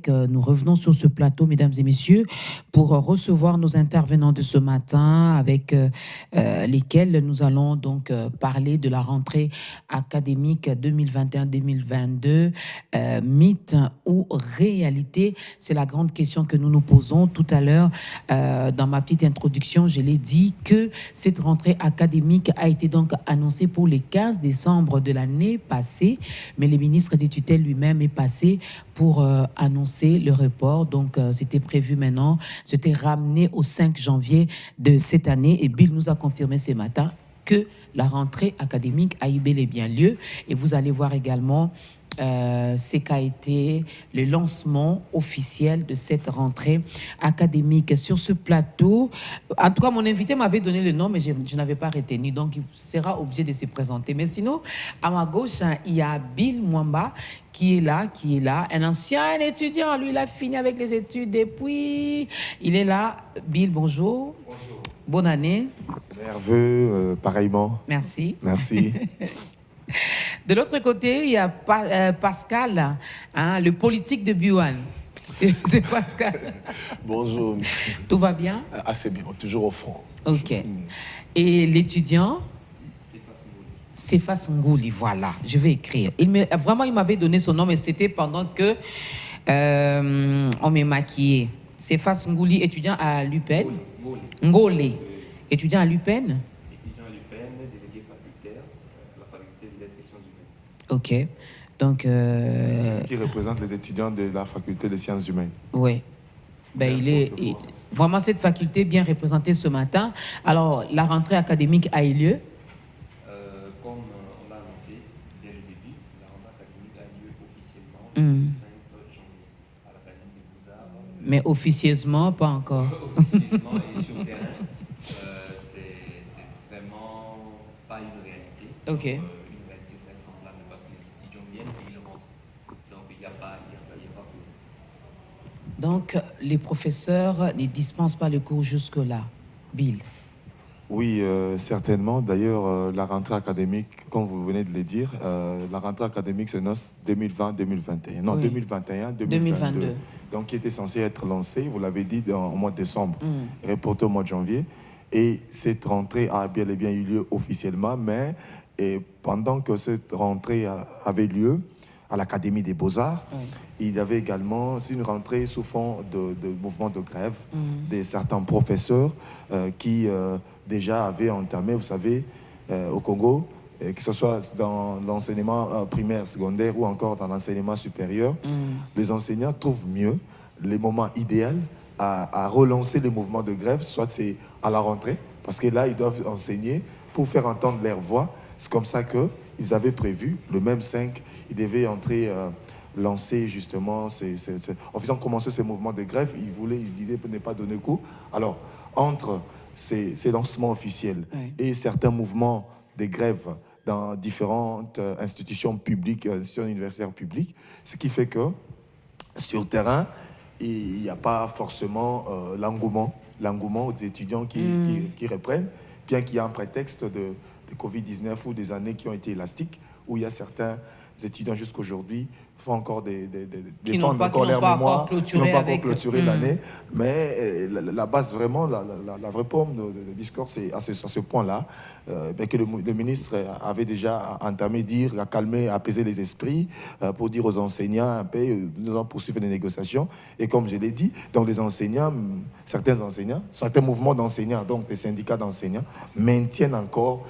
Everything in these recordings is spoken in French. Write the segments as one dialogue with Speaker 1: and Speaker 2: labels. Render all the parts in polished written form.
Speaker 1: Nous revenons sur ce plateau, mesdames et messieurs, pour recevoir nos intervenants de ce matin avec lesquels nous allons donc parler de la rentrée académique 2021-2022. Mythe ou réalité? C'est la grande question que nous nous posons. Tout à l'heure, dans ma petite introduction, je l'ai dit que cette rentrée académique a été donc annoncée pour le 15 décembre de l'année passée, mais le ministre des tutelles lui-même est passé pour annoncer le report. Donc, c'était prévu maintenant. C'était ramené au 5 janvier de cette année. Et Bill nous a confirmé ce matin que la rentrée académique a eu bel et bien lieu. Et vous allez voir également ce qu'a été le lancement officiel de cette rentrée académique sur ce plateau. En tout cas, mon invité m'avait donné le nom, mais je n'avais pas retenu, donc il sera obligé de se présenter. Mais sinon, à ma gauche, il y a Bill Mwamba qui est là, un ancien étudiant. Lui, il a fini avec les études depuis. Il est là. Bill, bonjour.
Speaker 2: Bonjour.
Speaker 1: Bonne année.
Speaker 2: Nerveux, pareillement.
Speaker 1: Merci.
Speaker 2: Merci.
Speaker 1: De l'autre côté, il y a Pascal, hein, le politique de Buan. C'est Pascal.
Speaker 2: Bonjour.
Speaker 1: Tout va bien?
Speaker 2: Assez bien, toujours au front.
Speaker 1: Ok. Et l'étudiant? Sefa Ngouli, voilà. Je vais écrire. Il m'avait donné son nom, mais c'était pendant que on m'a maquillé. Sefa Ngouli, étudiant à l'UPEN. Ngolé. Étudiant à l'UPEN.
Speaker 3: Délégué facultaire, la faculté des lettres et sciences humaines.
Speaker 1: Ok. Donc.
Speaker 2: Qui représente les étudiants de la faculté des sciences humaines.
Speaker 1: Oui. Ben, vraiment cette faculté bien représentée ce matin. Alors, la rentrée académique a eu lieu.
Speaker 3: Comme on l'a annoncé dès le début, la rentrée académique a eu lieu officiellement le 5 janvier à l'Académie des Beaux-Arts.
Speaker 1: Mais officieusement, pas encore.
Speaker 3: Officieusement et sur terrain, c'est vraiment pas une réalité.
Speaker 1: Ok.
Speaker 3: Une réalité vraisemblable parce que les étudiants viennent et ils rentrent. Donc il n'y a pas de...
Speaker 1: Donc les professeurs ne dispensent pas le cours jusque-là. Bill.
Speaker 2: Oui, certainement. D'ailleurs, la rentrée académique, comme vous venez de le dire, la rentrée académique se noce 2020-2021. Non, oui. 2021-2022. Donc, qui était censé être lancé, vous l'avez dit, au mois de décembre, reporté au mois de janvier. Et cette rentrée a bien et bien eu lieu officiellement, mais pendant que cette rentrée avait lieu à l'Académie des Beaux-Arts, il y avait également une rentrée sous fond de mouvement de grève de certains professeurs qui déjà avaient entamé, vous savez, au Congo, que ce soit dans l'enseignement primaire, secondaire ou encore dans l'enseignement supérieur, les enseignants trouvent mieux les moments idéaux à relancer les mouvements de grève, soit c'est à la rentrée, parce que là, ils doivent enseigner pour faire entendre leur voix. C'est comme ça qu'ils avaient prévu, le même 5, ils devaient entrer, lancer justement, en faisant commencer ces mouvements de grève, ils disaient ne pas donner cours. Alors, entre ces lancements officiels et certains mouvements de grève dans différentes institutions publiques, institutions universitaires publiques, ce qui fait que sur le terrain, il n'y a pas forcément l'engouement des étudiants qui reprennent, bien qu'il y ait un prétexte de Covid-19 ou des années qui ont été élastiques, où il y a certains étudiants jusqu'aujourd'hui font encore
Speaker 1: qui n'ont pas encore clôturé
Speaker 2: l'année, mais la base vraiment, la vraie forme de discours, c'est à ce point-là, que le ministre avait déjà entamé, à calmer, à apaiser les esprits, pour dire aux enseignants un peu, nous allons poursuivre les négociations, et comme je l'ai dit, donc les enseignants, certains mouvements d'enseignants, donc des syndicats d'enseignants, maintiennent encore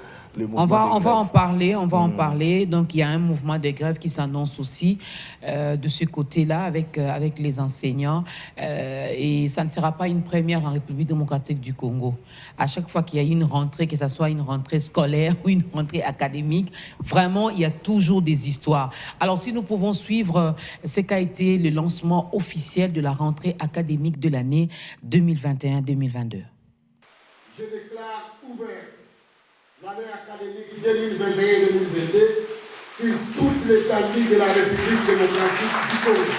Speaker 1: on va en parler. Donc, il y a un mouvement de grève qui s'annonce aussi de ce côté-là avec les enseignants. Et ça ne sera pas une première en République démocratique du Congo. À chaque fois qu'il y a une rentrée, que ce soit une rentrée scolaire ou une rentrée académique, vraiment, il y a toujours des histoires. Alors, si nous pouvons suivre ce qu'a été le lancement officiel de la rentrée académique de l'année 2021-2022.
Speaker 4: Je déclare ouvert l'année académique 2021-2022 sur toute l'étendue de la République démocratique du Congo.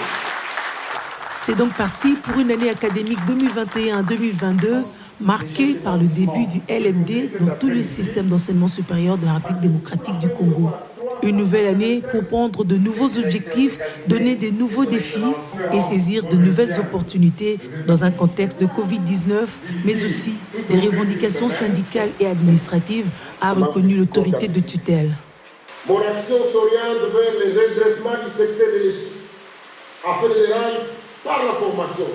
Speaker 5: C'est donc parti pour une année académique 2021-2022 marquée par le début du LMD dans tout le système d'enseignement supérieur de la République démocratique du Congo. Une nouvelle année pour prendre de nouveaux objectifs, donner de nouveaux défis et saisir de nouvelles opportunités dans un contexte de Covid-19, mais aussi des revendications syndicales et administratives, a reconnu l'autorité de tutelle.
Speaker 4: Mon action s'oriente vers le redressement du secteur de l'ESI, afin de le rendre, par la formation,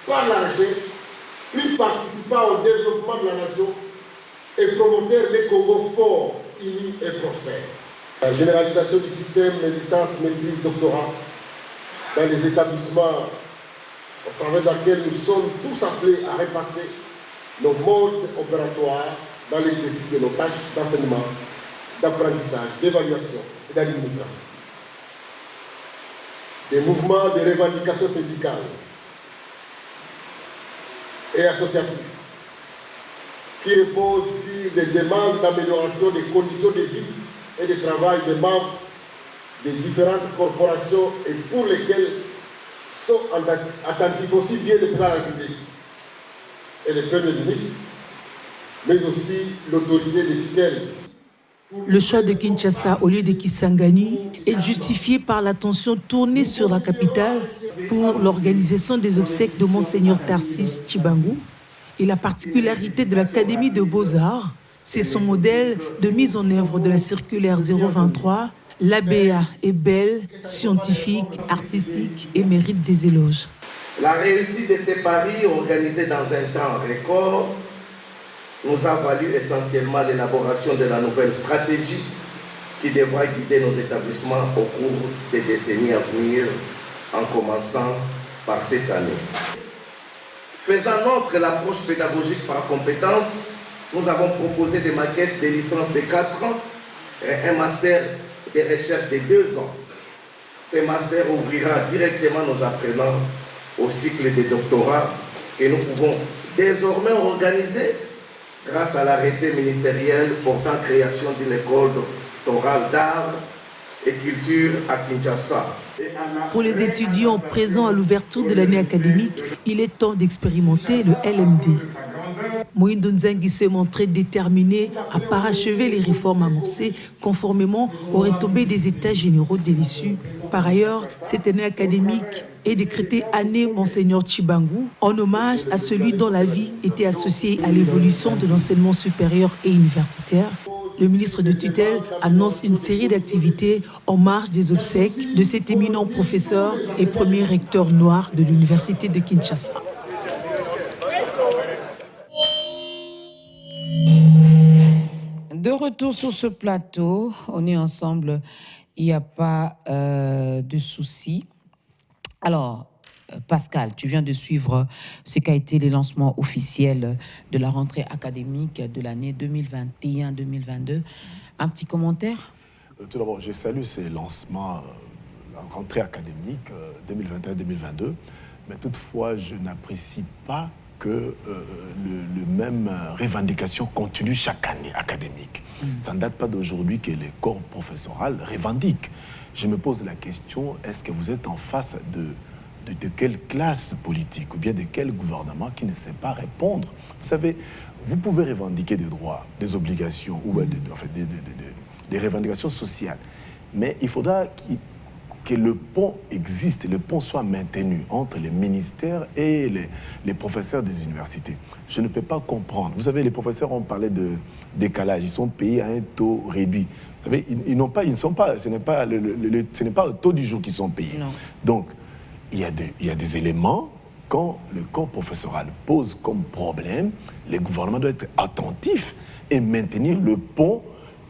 Speaker 4: par la recherche, plus participant au développement de la nation et promoteur des Congo forts, unis et prospères. La généralisation du système de licence, maîtrise, doctorat dans les établissements au travers desquels nous sommes tous appelés à repasser nos modes opératoires dans l'exercice de nos tâches d'enseignement, d'apprentissage, d'évaluation et d'administration. Des mouvements de revendication syndicale et associatifs qui reposent sur des demandes d'amélioration des conditions de vie et de travail des membres des différentes corporations et pour lesquels sont attentifs aussi bien le président de la République et le Premier ministre, mais aussi l'autorité des tutelles.
Speaker 5: Le choix de Kinshasa au lieu de Kisangani est justifié par l'attention tournée sur la capitale pour l'organisation des obsèques de Monseigneur Tarcisse Tshibangou et la particularité de l'Académie de Beaux-Arts. C'est son modèle de mise en œuvre de la circulaire 023. L'ABA est belle, scientifique, artistique et mérite des éloges.
Speaker 6: La réussite de ces paris organisés dans un temps record nous a valu essentiellement l'élaboration de la nouvelle stratégie qui devra guider nos établissements au cours des décennies à venir, en commençant par cette année. Faisant nôtre l'approche pédagogique par compétences, nous avons proposé des maquettes de licence de 4 ans et un master de recherche de 2 ans. Ce master ouvrira directement nos apprenants au cycle de doctorat que nous pouvons désormais organiser grâce à l'arrêté ministériel portant création d'une école doctorale d'art et culture à Kinshasa.
Speaker 5: Pour les étudiants présents à l'ouverture de l'année académique, il est temps d'expérimenter le LMD. Moïndo Nzangi s'est montré déterminé à parachever les réformes amorcées conformément aux retombées des États généraux de l'issue. Par ailleurs, cette année académique est décrétée année Monseigneur Tshibangou en hommage à celui dont la vie était associée à l'évolution de l'enseignement supérieur et universitaire. Le ministre de tutelle annonce une série d'activités en marge des obsèques de cet éminent professeur et premier recteur noir de l'université de Kinshasa.
Speaker 1: De retour sur ce plateau, on est ensemble, il n'y a pas de souci. Alors, Pascal, tu viens de suivre ce qu'a été les lancements officiels de la rentrée académique de l'année 2021-2022. Un petit commentaire?
Speaker 7: Tout d'abord, je salue ces lancements, la rentrée académique 2021-2022, mais toutefois, je n'apprécie pas que le même revendication continue chaque année académique. Ça ne date pas d'aujourd'hui que les corps professoraux revendiquent. Je me pose la question, est-ce que vous êtes en face de quelle classe politique ou bien de quel gouvernement qui ne sait pas répondre? Vous savez, vous pouvez revendiquer des droits, des obligations ou des revendications sociales, mais il faudra que le pont existe, le pont soit maintenu entre les ministères et les professeurs des universités. Je ne peux pas comprendre. Vous savez, les professeurs ont parlé de décalage. Ils sont payés à un taux réduit. Vous savez, ce n'est pas au taux du jour qu'ils sont payés. Non. Donc, il y a des éléments, quand le corps professoral pose comme problème, le gouvernement doit être attentif et maintenir le pont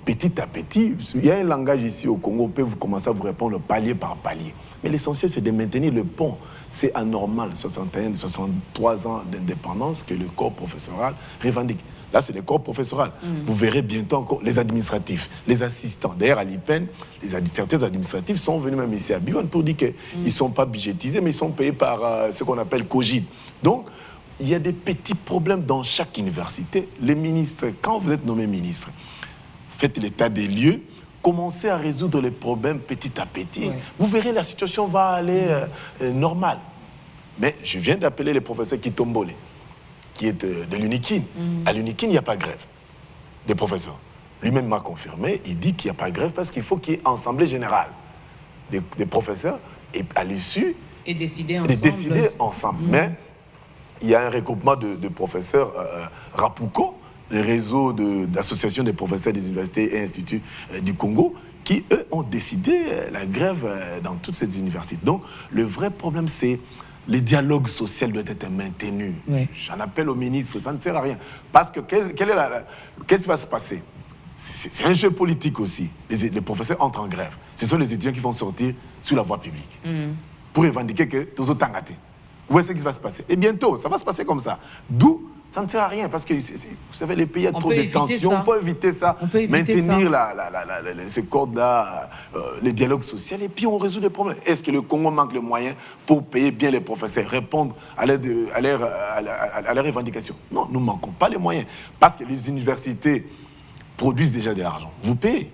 Speaker 7: petit à petit. Il y a un langage ici au Congo, on peut vous commencer à vous répondre palier par palier. Mais l'essentiel, c'est de maintenir le pont. C'est anormal, 61, 63 ans d'indépendance que le corps professoral revendique. Là, c'est le corps professoral. Vous verrez bientôt encore les administratifs, les assistants. D'ailleurs, à l'IPEN, certains administratifs sont venus même ici à Bivan pour dire qu'ils ne sont pas budgétisés, mais ils sont payés par ce qu'on appelle COGIT. Donc, il y a des petits problèmes dans chaque université. Les ministres, quand vous êtes nommé ministre, faites l'état des lieux, commencez à résoudre les problèmes petit à petit. Ouais. Vous verrez, la situation va aller normale. Mais je viens d'appeler le professeur Kitombole, qui est de l'UNIKIN. À l'UNIKIN, il n'y a pas de grève des professeurs. lui-même m'a confirmé, il dit qu'il n'y a pas de grève parce qu'il faut qu'il y ait une assemblée générale des professeurs et à l'issue...
Speaker 1: Et décider
Speaker 7: ensemble. Mais il y a un regroupement de professeurs Rapuco, le réseau d'associations des professeurs des universités et instituts du Congo, qui, eux, ont décidé la grève dans toutes ces universités. Donc, le vrai problème, c'est le dialogue social doit être maintenu.
Speaker 1: Oui.
Speaker 7: J'en appelle au ministre, ça ne sert à rien. Parce que qu'est-ce qui va se passer? C'est un jeu politique aussi. Les professeurs entrent en grève. Ce sont les étudiants qui vont sortir sur la voie publique pour revendiquer que tous autant gâtés. Vous voyez ce qui va se passer. Et bientôt, ça va se passer comme ça. D'où ça ne sert à rien parce que, vous savez, les pays, il y a trop de tensions. On peut éviter ça. Maintenir ces cordes-là, le dialogue social, et puis on résout les problèmes. Est-ce que le Congo manque les moyens pour payer bien les professeurs, répondre à leurs revendications? Non, nous ne manquons pas les moyens. Parce que les universités produisent déjà de l'argent. Vous payez.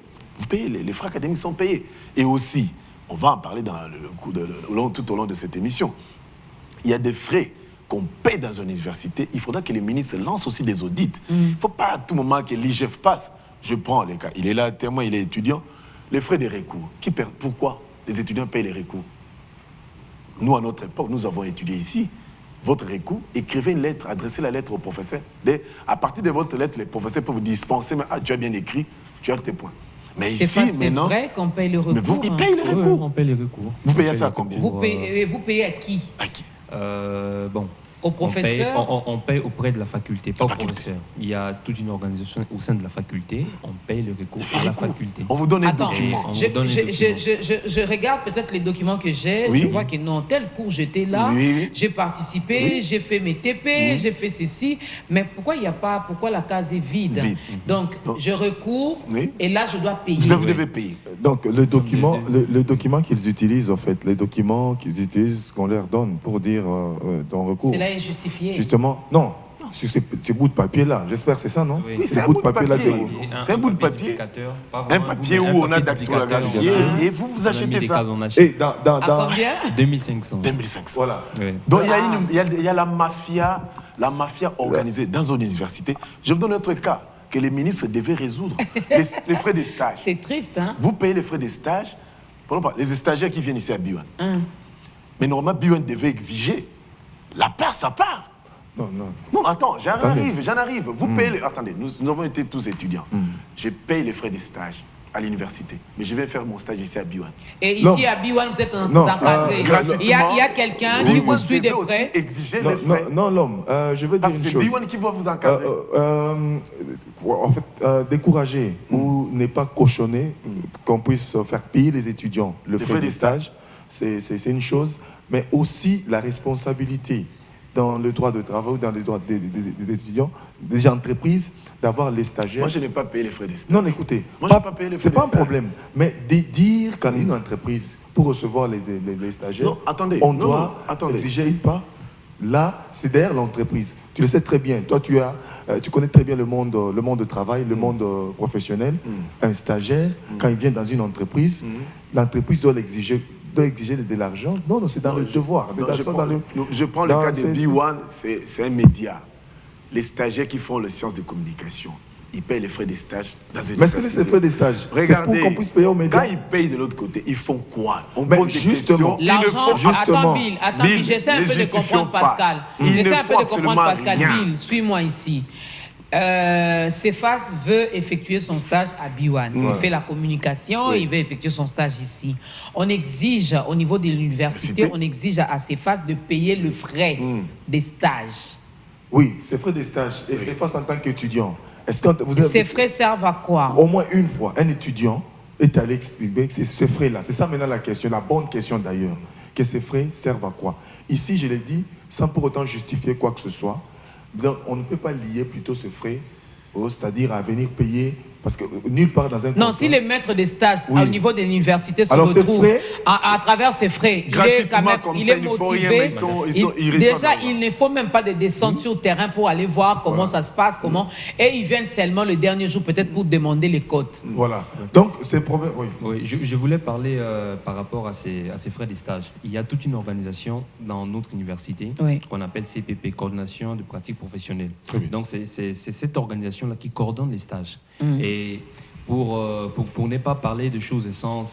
Speaker 7: Les frais académiques sont payés. Et aussi, on va en parler tout au long de cette émission, il y a des frais qu'on paye dans une université. Il faudra que les ministres lancent aussi des audits. Il ne faut pas à tout moment que l'IGF passe. Je prends les cas. Il est là, témoin, il est étudiant. Les frais des recours. Pourquoi les étudiants payent les recours? Nous, à notre époque, nous avons étudié ici. Votre recours, écrivez une lettre, adressez la lettre au professeur. À partir de votre lettre, les professeurs peuvent vous dispenser, mais tu as bien écrit, tu as tes points. Mais ici,
Speaker 1: c'est vrai qu'on paye le recours.
Speaker 7: Mais ils payent les recours.
Speaker 8: On paye les recours.
Speaker 7: Vous payez ça à combien?
Speaker 1: Vous payez à qui?
Speaker 7: À qui?
Speaker 8: Bon.
Speaker 1: Au professeur?
Speaker 8: On paye auprès de la faculté, pas au professeur. Il y a toute une organisation au sein de la faculté. On paye le recours à la faculté.
Speaker 7: On vous donne les
Speaker 1: Attends,
Speaker 7: documents.
Speaker 1: je regarde peut-être les documents que j'ai.
Speaker 7: Oui.
Speaker 1: Je vois que non, tel cours, j'étais là.
Speaker 7: Oui.
Speaker 1: J'ai participé, j'ai fait mes TP, j'ai fait ceci. Mais pourquoi la case est vide? Donc, je recours et là, je dois payer.
Speaker 7: Vous devez payer.
Speaker 2: Donc, le document qu'ils utilisent, en fait, les documents qu'ils utilisent, qu'on leur donne pour dire dans recours.
Speaker 1: Cela est justifié.
Speaker 2: Justement, non. Sur ces bouts de papier-là, j'espère que c'est ça, non?
Speaker 7: Oui, c'est un bout de papier-là. C'est un bout de papier. Un papier où on a dactylographie. Et vous achetez ça.
Speaker 2: Et
Speaker 1: à combien?
Speaker 8: 2500.
Speaker 7: 2500.
Speaker 2: Voilà.
Speaker 8: Oui.
Speaker 7: Donc, il y a la mafia organisée dans une université. Je vous donne un autre cas que les ministres devaient résoudre. Les frais de stage.
Speaker 1: C'est triste, hein?
Speaker 7: Vous payez les frais de stage. Par exemple, les stagiaires qui viennent ici à Biwan. Mais normalement, Biwan devait exiger la part, sa part. Non, attends, j'en arrive. Vous payez... Attendez, nous avons été tous étudiants. Je paye les frais de stage à l'université. Mais je vais faire mon stage ici à Biwan.
Speaker 1: Et ici à Biwan, vous êtes encadré. Il y a quelqu'un qui vous suit de près.
Speaker 7: Exiger les frais.
Speaker 2: Non, l'homme, je veux dire une chose.
Speaker 7: C'est Biwan qui va vous encadrer.
Speaker 2: En fait, décourager ou ne pas cautionner qu'on puisse faire payer les étudiants le frais de stage, c'est une chose, mais aussi la responsabilité dans le droit de travail ou dans le droit des étudiants, des entreprises, d'avoir les stagiaires.
Speaker 7: Moi, je n'ai pas payé les frais de stage.
Speaker 2: Non, écoutez, c'est pas un problème, mais de dire qu'en une entreprise, pour recevoir les stagiaires, on doit exiger une part. Là, c'est derrière l'entreprise. Tu le sais très bien. Toi, tu connais très bien le monde de travail, le monde professionnel. Un stagiaire, quand il vient dans une entreprise, l'entreprise doit l'exiger de l'argent. Non, c'est dans le devoir.
Speaker 7: Je prends le cas de B1, c'est un média. Les stagiaires qui font les sciences de communication, ils payent les frais de stage dans une université.
Speaker 2: Mais est-ce que les frais de stage, c'est pour qu'on puisse payer aux médias?
Speaker 7: Quand ils payent de l'autre côté, ils font quoi?
Speaker 2: Justement.
Speaker 1: Attends, Bill, j'essaie un peu de comprendre Pascal. Bill, suis-moi ici. Cefas veut effectuer son stage à Biwan. Il fait la communication, il veut effectuer son stage ici. On exige, au niveau de l'université, on exige à Cefas de payer le frais des stages.
Speaker 2: Oui, c'est frais des stages. Et Cefas en tant qu'étudiant.
Speaker 1: Ces frais servent à quoi?
Speaker 2: Au moins une fois, un étudiant est allé expliquer que ces frais-là, c'est ça maintenant la question, la bonne question d'ailleurs, que ces frais servent à quoi? Ici, je l'ai dit, sans pour autant justifier quoi que ce soit. Donc, on ne peut pas lier plutôt ce frais, c'est-à-dire à venir payer, parce que nulle part dans un contrat...
Speaker 1: Non, si les maîtres de stage au niveau de l'université se retrouvent à travers ces frais, il est motivé. Déjà, il ne faut même pas de descendre sur le terrain pour aller voir comment ça se passe, et ils viennent seulement le dernier jour peut-être pour demander les cotes.
Speaker 2: Voilà. Donc, c'est le problème...
Speaker 8: Oui, je voulais parler par rapport à ces frais de stage. Il y a toute une organisation dans notre université qu'on appelle CPP, Coordination de pratiques professionnelles. Donc, c'est cette organisation-là qui coordonne les stages. Et Et pour ne pas parler de choses sans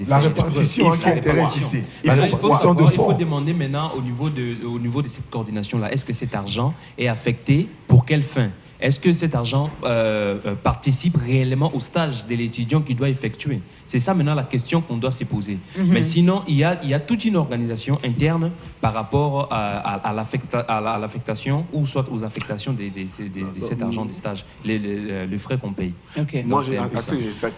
Speaker 8: effet.
Speaker 2: La répartition qui intéresse ici.
Speaker 8: Il faut demander maintenant au niveau de cette coordination-là, est-ce que cet argent est affecté pour quelle fin? Est-ce que cet argent participe réellement au stage de l'étudiant qui doit effectuer? C'est ça maintenant la question qu'on doit se poser. Mais sinon, il y a toute une organisation interne par rapport à l'affectation ou soit aux affectations de cet argent de stage, les frais qu'on paye.
Speaker 1: Okay.
Speaker 7: Moi,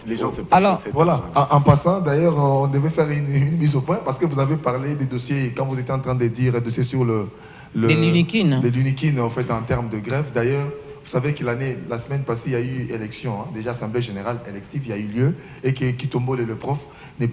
Speaker 7: les gens se
Speaker 2: Alors, voilà, en passant, d'ailleurs, on devait faire une mise au point parce que vous avez parlé des dossiers, quand vous étiez en train de dire dossier sur
Speaker 1: les Lunikines,
Speaker 2: en fait, en termes de grève. D'ailleurs, vous savez que la semaine passée, il y a eu élection, déjà Assemblée générale élective, il y a eu lieu, et que Kitombole, le prof, ne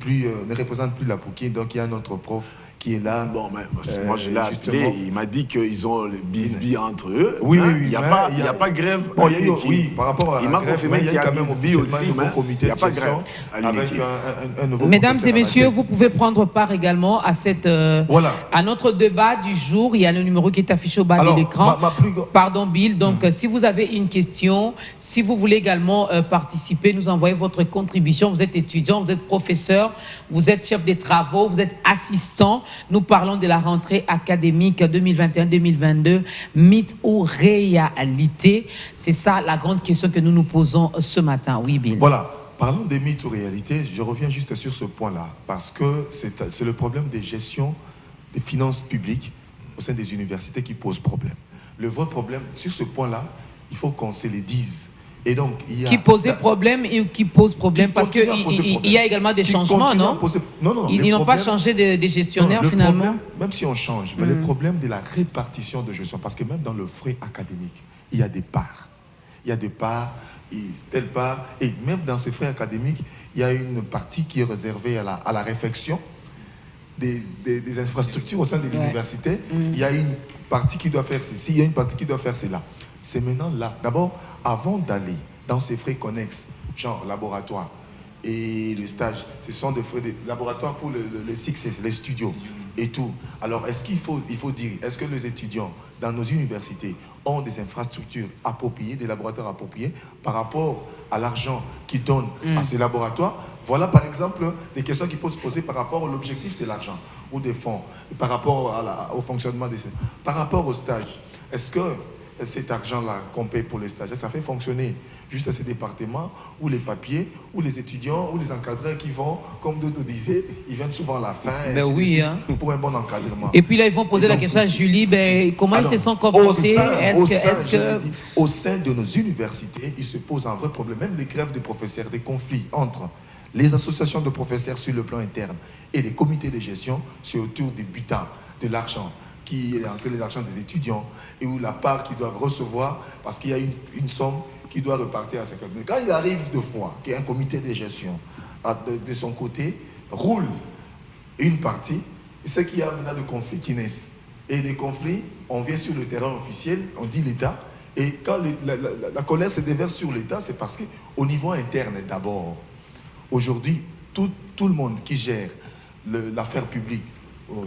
Speaker 2: représente plus la Pouki, donc il y a un autre prof qui est là.
Speaker 7: Bon, mais moi je l'ai appelé, il m'a dit qu'ils ont le bisbis entre eux.
Speaker 2: Oui,
Speaker 7: hein,
Speaker 2: oui,
Speaker 7: il n'y a pas grève.
Speaker 2: Bon, oui, par rapport à la grève, il y a quand même
Speaker 7: aussi,
Speaker 2: un comité de gestion avec un nouveau.
Speaker 1: Mesdames et messieurs, vous pouvez prendre part également à à notre débat du jour. Il y a le numéro qui est affiché au bas de l'écran. Pardon, Bill. Donc, si vous avez une question, si vous voulez également participer, nous envoyez votre contribution. Vous êtes étudiant, vous êtes professeur, vous êtes chef des travaux, vous êtes assistant. Nous parlons de la rentrée académique 2021-2022, mythe ou réalité? C'est ça la grande question que nous nous posons ce matin. Oui, Bill.
Speaker 2: Voilà. Parlons des mythes ou réalités. Je reviens juste sur ce point-là parce que c'est le problème des gestions des finances publiques au sein des universités qui pose problème. Le vrai problème, sur ce point-là, il faut qu'on se le dise. Et donc,
Speaker 1: qui posait problème et qui pose problème parce qu'il y a également des changements, non?
Speaker 2: Non.
Speaker 1: Ils n'ont pas changé de gestionnaire finalement.
Speaker 2: Problème, même si on change, mais le problème de la répartition de gestion, parce que même dans le frais académique, il y a des parts. Il y a des parts, telle part, et même dans ces frais académiques, il y a une partie qui est réservée à la réfection des infrastructures au sein de l'université. Il y a une partie qui doit faire ceci, il y a une partie qui doit faire cela. C'est maintenant là. D'abord, avant d'aller dans ces frais connexes, genre laboratoire et le stage, ce sont des frais de laboratoire pour les CICS, les studios et tout. Alors, est-ce qu'il faut dire, est-ce que les étudiants dans nos universités ont des infrastructures appropriées, des laboratoires appropriés par rapport à l'argent qu'ils donnent à ces laboratoires? Voilà, par exemple, des questions qui peuvent se poser par rapport à l'objectif de l'argent ou des fonds, par rapport au fonctionnement des... Par rapport au stage, est-ce que cet argent-là qu'on paye pour les stages, ça fait fonctionner juste à ces départements où les papiers, où les étudiants, où les encadreurs qui vont, comme d'autres disaient, ils viennent souvent à la fin pour un bon encadrement.
Speaker 1: Et puis là, ils vont poser la question à Julie, comment ils se sont comportés?
Speaker 2: Au sein de nos universités, il se pose un vrai problème. Même les grèves de professeurs, des conflits entre les associations de professeurs sur le plan interne et les comités de gestion, c'est autour des butins, de l'argent qui est entre les argents des étudiants et où la part qu'ils doivent recevoir, parce qu'il y a une somme qui doit repartir à ce cabinet. Quand il arrive deux fois qu'il y a un comité de gestion de son côté, roule une partie, c'est qu'il y a maintenant des conflits qui naissent. Et des conflits, on vient sur le terrain officiel, on dit l'État, et quand la colère se déverse sur l'État, c'est parce qu'au niveau interne d'abord, aujourd'hui, tout le monde qui gère l'affaire publique,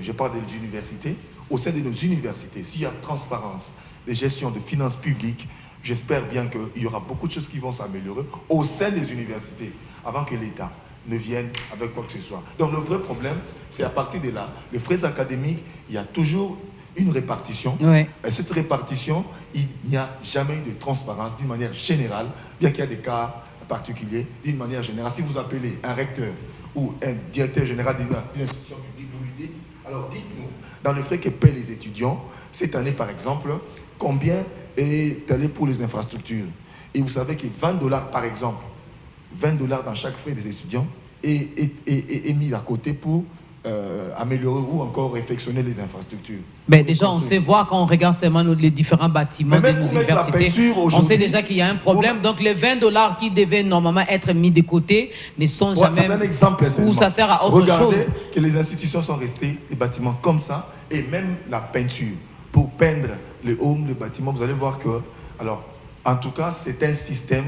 Speaker 2: je parle des universités, au sein de nos universités, s'il y a transparence, de gestion de finances publiques, j'espère bien qu'il y aura beaucoup de choses qui vont s'améliorer au sein des universités avant que l'État ne vienne avec quoi que ce soit. Donc le vrai problème, c'est à partir de là, les frais académiques, il y a toujours une répartition. Et cette répartition, il n'y a jamais eu de transparence d'une manière générale, bien qu'il y a des cas particuliers, d'une manière générale. Si vous appelez un recteur ou un directeur général d'une institution publique, vous lui dites, alors dites-nous, dans le frais que paient les étudiants, cette année par exemple, combien est allé pour les infrastructures? Et vous savez que $20 par exemple, $20 dans chaque frais des étudiants est mis à côté pour améliorer ou encore réfectionner les infrastructures.
Speaker 1: Déjà, on sait voir quand on regarde seulement les différents bâtiments de nos universités, on sait déjà qu'il y a un problème. Donc, les $20 qui devaient normalement être mis de côté ne sont jamais...
Speaker 2: C'est un exemple
Speaker 1: où ça sert à autre chose.
Speaker 2: Regardez que les institutions sont restées des bâtiments comme ça, et même la peinture. Pour peindre les halls, les bâtiments, vous allez voir que... Alors, en tout cas, c'est un système...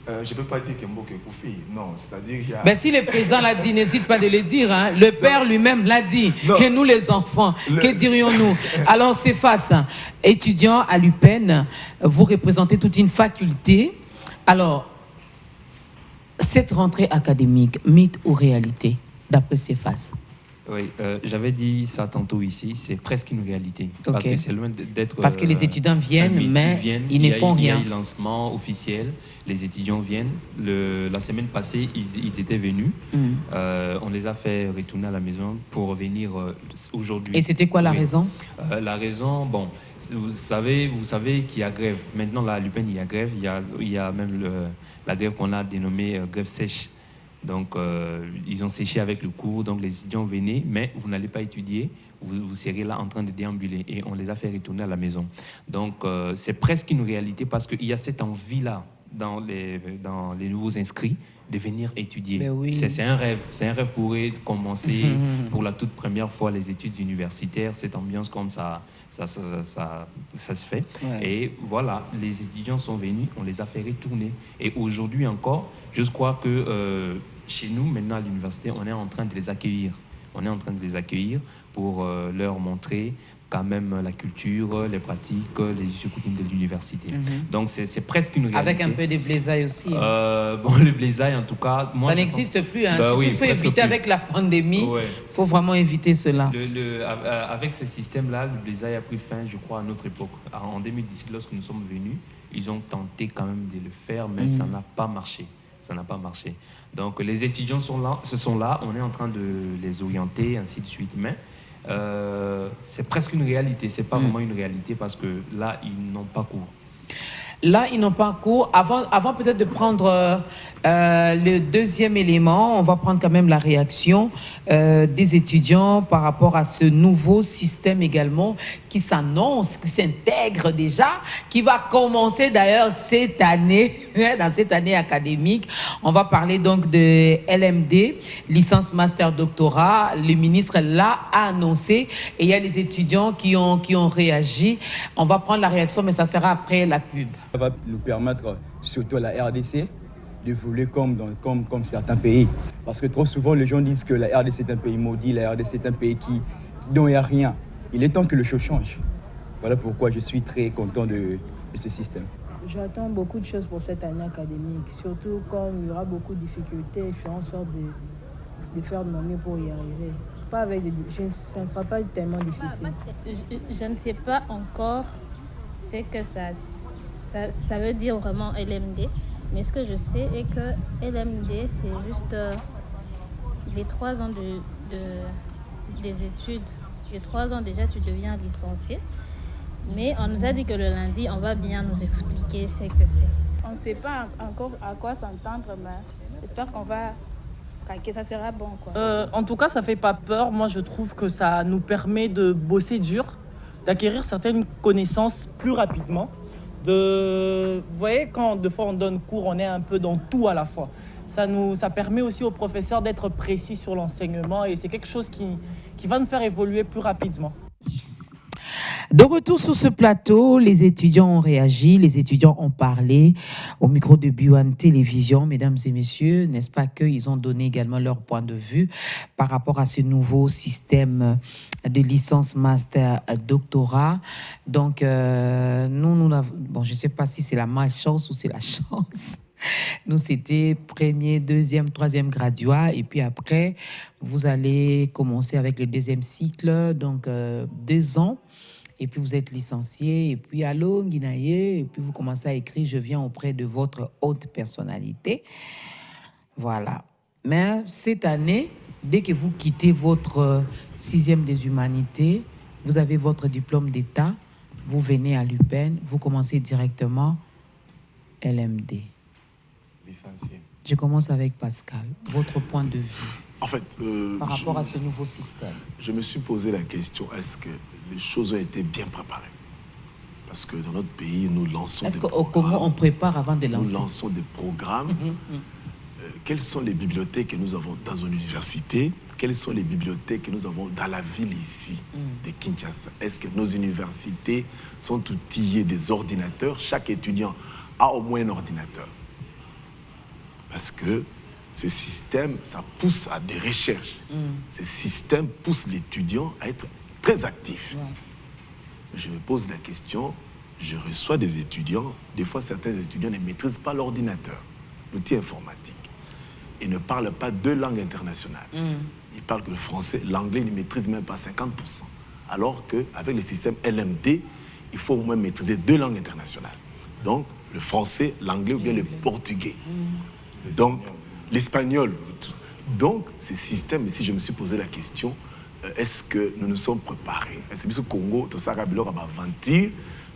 Speaker 2: je ne peux pas dire Kemboke Koufi, non, c'est-à-dire qu'il y a...
Speaker 1: si le président l'a dit, n'hésite pas de le dire. Hein. Le père lui-même l'a dit. Et nous, les enfants, que dirions-nous? Alors, c'est face. Étudiants à l'UPEN, vous représentez toute une faculté. Alors, Cette rentrée académique, mythe ou réalité, d'après Céphas?
Speaker 8: Oui, j'avais dit ça tantôt ici, c'est presque une réalité.
Speaker 1: Okay.
Speaker 8: Parce que c'est loin d'être...
Speaker 1: Parce que les étudiants viennent, mais ils ne font rien.
Speaker 8: Il y a eu lancement officiel, les étudiants viennent. La semaine passée, ils étaient venus. On les a fait retourner à la maison pour revenir aujourd'hui.
Speaker 1: Et c'était quoi la raison?
Speaker 8: La raison, bon, vous savez qu'il y a grève. Maintenant, là, à l'UPEN, il y a grève. Il y a même la grève qu'on a dénommée grève sèche. Donc, ils ont séché avec le cours, donc les étudiants venaient, mais vous n'allez pas étudier, vous serez là en train de déambuler et on les a fait retourner à la maison. Donc, c'est presque une réalité parce qu'il y a cette envie-là dans les nouveaux inscrits de venir étudier.
Speaker 1: Ben oui.
Speaker 8: C'est un rêve pour eux de commencer pour la toute première fois les études universitaires, cette ambiance comme ça se fait. Ouais. Et voilà, les étudiants sont venus, on les a fait retourner. Et aujourd'hui encore, je crois que chez nous, maintenant à l'université, on est en train de les accueillir. On est en train de les accueillir pour leur montrer quand même la culture, les pratiques, les us et coutumes de l'université. Donc c'est presque une réalité.
Speaker 1: Avec un peu de blaisaille aussi.
Speaker 8: Bon, le blaisaille en tout cas...
Speaker 1: Moi, ça n'existe plus. Hein. Bah, il faut éviter plus. Avec la pandémie, il faut vraiment éviter cela.
Speaker 8: Avec ce système-là, le blaisaille a pris fin, je crois, à notre époque. En 2017, lorsque nous sommes venus, ils ont tenté quand même de le faire, mais ça n'a pas marché. Ça n'a pas marché. Donc les étudiants sont là, on est en train de les orienter, ainsi de suite. Mais c'est presque une réalité, c'est pas vraiment une réalité parce que là, ils n'ont pas cours.
Speaker 1: Là, ils n'ont pas cours. Avant peut-être de prendre le deuxième élément, on va prendre quand même la réaction des étudiants par rapport à ce nouveau système également qui s'annonce, qui s'intègre déjà, qui va commencer d'ailleurs cette année, dans cette année académique. On va parler donc de LMD, licence, master, doctorat. Le ministre l'a annoncé et il y a les étudiants qui ont réagi. On va prendre la réaction, mais ça sera après la pub.
Speaker 9: Ça va nous permettre, surtout à la RDC, d'évoluer comme certains pays. Parce que trop souvent, les gens disent que la RDC est un pays maudit, la RDC est un pays dont il n'y a rien. Il est temps que le chose change. Voilà pourquoi je suis très content de ce système.
Speaker 10: J'attends beaucoup de choses pour cette année académique, surtout comme il y aura beaucoup de difficultés, je ferai en sorte de faire de mon mieux pour y arriver. Pas avec ça ne sera pas tellement difficile.
Speaker 11: Je ne sais pas encore ce que ça veut dire vraiment LMD, mais ce que je sais est que LMD, c'est juste les 3 ans des études. Les 3 ans déjà, tu deviens licencié. Mais on nous a dit que le lundi, on va bien nous expliquer ce que c'est.
Speaker 10: On ne sait pas encore à quoi s'entendre, mais j'espère que ça sera bon, quoi.
Speaker 12: En tout cas, ça ne fait pas peur. Moi, je trouve que ça nous permet de bosser dur, d'acquérir certaines connaissances plus rapidement. Vous voyez, quand de fois on donne cours, on est un peu dans tout à la fois. Ça permet aussi aux professeurs d'être précis sur l'enseignement et c'est quelque chose qui va nous faire évoluer plus rapidement.
Speaker 1: De retour sur ce plateau, les étudiants ont réagi, les étudiants ont parlé au micro de B1 Télévision, mesdames et messieurs, n'est-ce pas qu'ils ont donné également leur point de vue par rapport à ce nouveau système de licence, master, doctorat. Donc, nous bon, je ne sais pas si c'est la malchance ou c'est la chance. Nous, c'était premier, deuxième, troisième graduat. Et puis après, vous allez commencer avec le deuxième cycle, donc 2 ans. Et puis vous êtes licencié, et puis allô, Guinaye, et puis vous commencez à écrire, je viens auprès de votre haute personnalité. Voilà. Mais cette année, dès que vous quittez votre 6e des humanités, vous avez votre diplôme d'État, vous venez à l'UPEN, vous commencez directement LMD.
Speaker 2: Licencié.
Speaker 1: Je commence avec Pascal. Votre point de vue.
Speaker 7: En fait,
Speaker 1: par rapport à ce nouveau système.
Speaker 7: Je me suis posé la question, est-ce que les choses ont été bien préparées? Parce que dans notre pays, nous lançons
Speaker 1: des programmes. Est-ce comment on prépare avant de lancer?
Speaker 7: Nous lançons des programmes. Quelles sont les bibliothèques que nous avons dans une université? Quelles sont les bibliothèques que nous avons dans la ville ici de Kinshasa? Est-ce que nos universités sont outillées des ordinateurs? Chaque étudiant a au moins un ordinateur. Parce que ce système, ça pousse à des recherches. Ce système pousse l'étudiant à être très actif. Je me pose la question, je reçois des étudiants, des fois certains étudiants ne maîtrisent pas l'ordinateur, l'outil informatique. et ne parlent pas deux langues internationales. Ils parlent que le français, l'anglais, ils ne maîtrisent même pas 50%. Alors qu'avec le système LMD, il faut au moins maîtriser deux langues internationales. Donc, le français, l'anglais ou bien le portugais. Donc, l'espagnol. Donc, ce système, ici, je me suis posé la question, est-ce que nous nous sommes préparés? Est-ce que le Congo, tout ça, va aventir?